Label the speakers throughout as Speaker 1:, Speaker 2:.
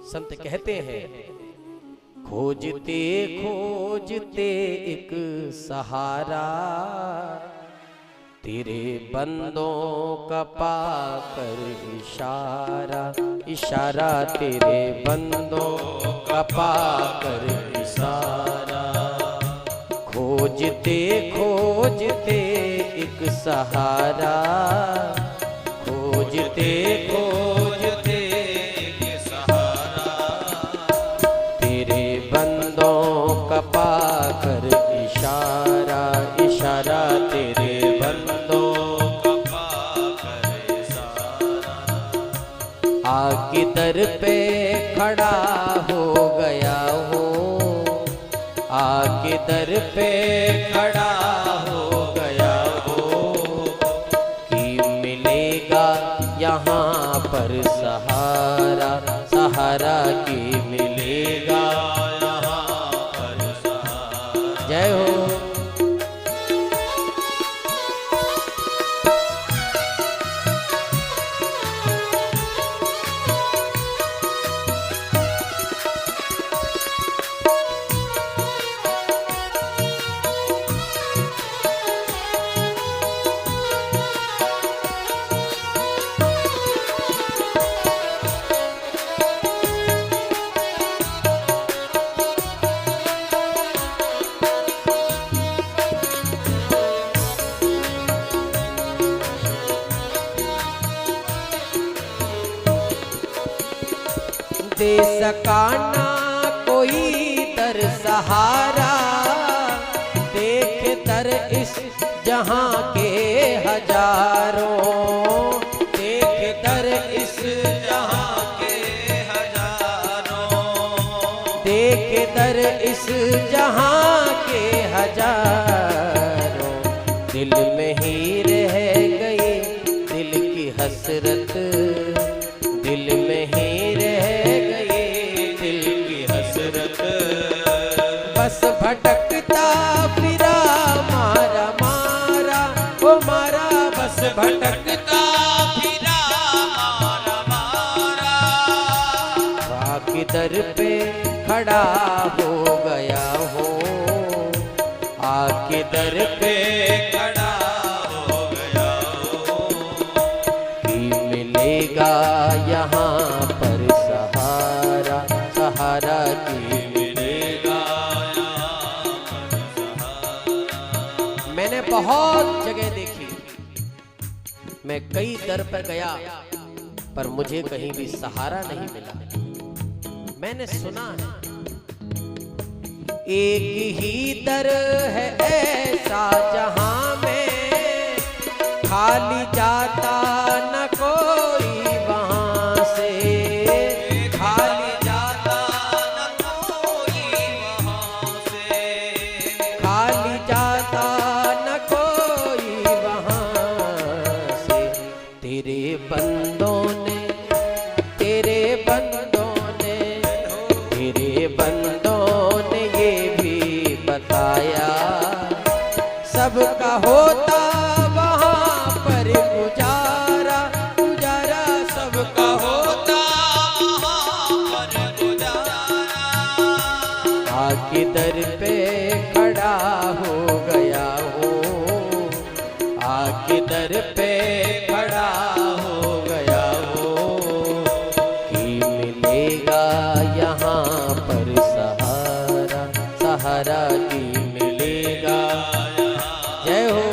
Speaker 1: संत कहते हैं, खोजते खोजते एक सहारा, तेरे बंदों का पाकर इशारा, इशारा तेरे बंदों का पाकर इशारा। खोजते खोजते एक सहारा, खोजते खोजते एक सहारा, तेरे बंदों का पाकर इशारा, इशारा तेरे बंदों का पाकर इशारा। आके दर पे खड़ा हो गया हूँ, आके दर पे खड़ा हो गया हूँ, कि मिलेगा यहाँ पर सहारा, सहारा की मिलेगा यहाँ पर सहारा। जय हो। दे सका ना कोई दर सहारा, देख दर इस जहां के हजारों, देख दर इस जहां के हजारों, देख दर इस जहां के हजारों। दिल में ही रह गई दिल की हसरत, दिल में ही रह बस भटकता फिरा मारा मारा, ओ मारा बस भटकता फिरा मारा मारा। आके दर पे खड़ा हो गया हो, आके दर पे खड़ा हो गया हो, कि मिलेगा यहाँ पर सहारा, सहारा की बहुत जगह देखी। मैं कई दर पर गया पर मुझे कहीं भी सहारा नहीं मिला। मैंने सुना है एक ही दर है ऐसा जहां में खाली जाता न कोई वहां से, खाली जाता न कोई वहां से, खाली जाता बंदों ने, तेरे बंदों ने, तेरे बंदों ने ये भी बताया, सबका होता वहाँ पर गुजारा, गुजारा सबका होता वहाँ पर गुजारा। आके दर पे खड़ा हो गया हूँ, आके दर पे खड़ा हो गया हो, कि मिलेगा यहाँ पर सहारा, सहारा की मिलेगा। जय हो।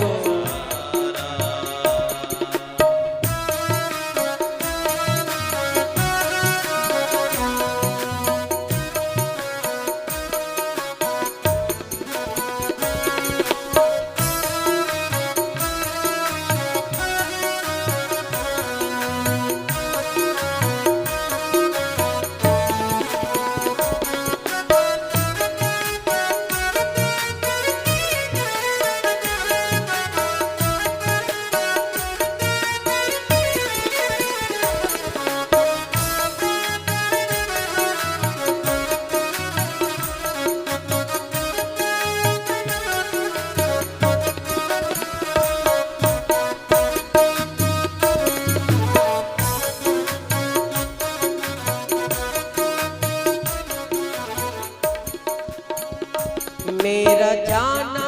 Speaker 1: मेरा जाना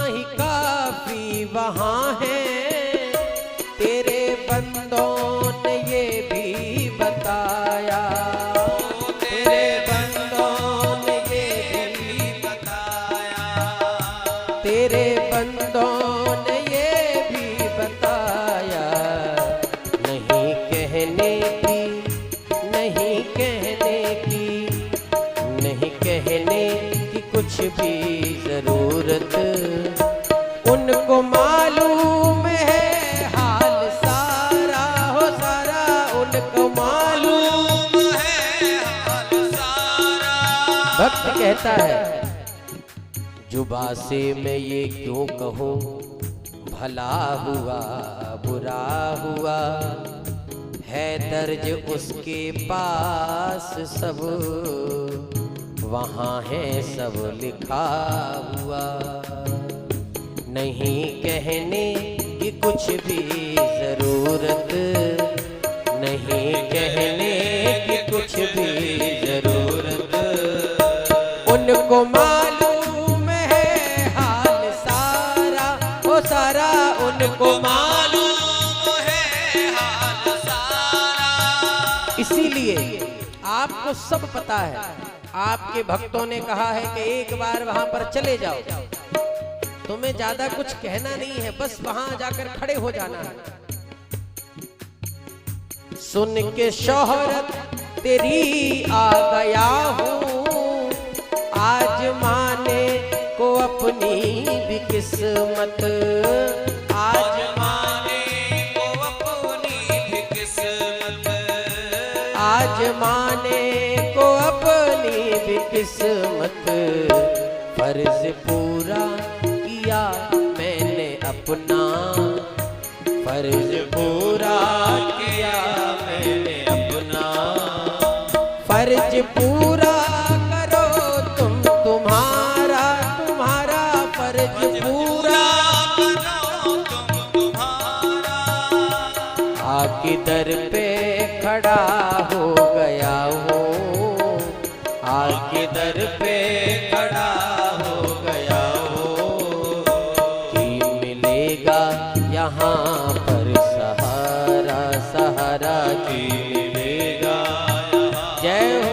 Speaker 1: ही काफी वहाँ है, तेरे बंदों ने ये भी बताया, तेरे बंदों ने ये भी बताया, तेरे बंदों ने ये भी बताया। नहीं कहने की, नहीं कहने की, नहीं कहने की कुछ भी जरूरत, उनको मालूम है हाल सारा, हो सारा उनको मालूम है हाल सारा। भक्त कहता है जुबा से मैं ये क्यों कहूँ, भला हुआ बुरा हुआ, है दर्ज उसके पास सब, वहाँ है सब लिखा हुआ। नहीं कहने की कुछ भी जरूरत, नहीं कहने की कुछ भी जरूरत, उनको मालूम है हाल सारा, ओ सारा उनको मालूम है हाल सारा। इसीलिए आपको सब पता है, आपके भक्तों ने कहा है कि एक बार वहां पर चले जाओ, तुम्हें ज्यादा कुछ कहना नहीं है, बस वहां जाकर खड़े हो जाना है। सुन के शोहरत तेरी आ गया हूँ, आज माने को अपनी भी किस्मत, आज माने को अपनी भी किस्मत, आज माने को अपनी भी किस्मत। फर्ज पूरा किया मैंने अपना, फर्ज पूरा किया मैंने अपना, फर्ज पूरा करो तुम तुम्हारा, तुम्हारा फर्ज पूरा करो तुम तुम्हारा। आके दर पे खड़ा हो गया हूँ, आके दर पे खड़ा हो गया हूँ, कि मिलेगा यहाँ पर सहारा, सहारा की मिलेगा। जय हो।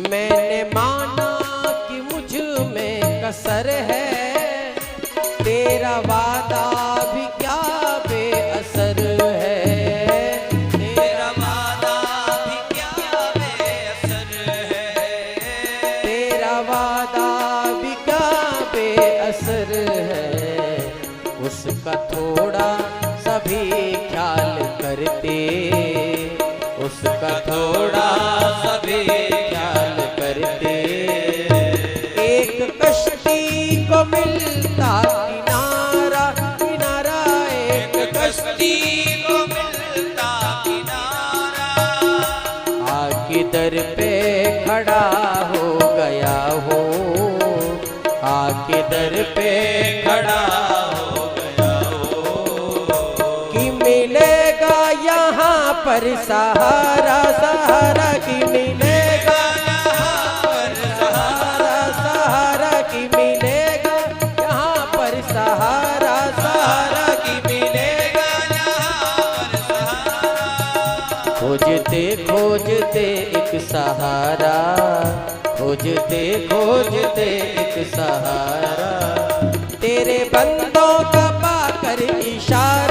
Speaker 1: मैंने माना कि मुझ में कसर है, तेरा वादा भी क्या बेअसर है, तेरा वादा भी क्या बेअसर है, तेरा वादा भी क्या बेअसर है। उसका थोड़ा सा भी ख्याल करते, उसका थोड़ा सा भी ख्याल करते, एक कश्ती को मिलता किनारा, किनारा एक कश्ती को मिलता किनारा। आके दर पे खड़ा हो गया हूँ, आके दर पे खड़ा हो गया हूँ, कि मिलेगा यहाँ पर सहारा, सहारा की मिलेगा यहाँ पर सहारा, सहारा की मिलेगा यहाँ पर सहारा, सहारा की मिलेगा यहाँ पर सहारा। खोजते खोजते एक सहारा, खोजते खोजते एक सहारा, तेरे बंदों का पाकर इशारा,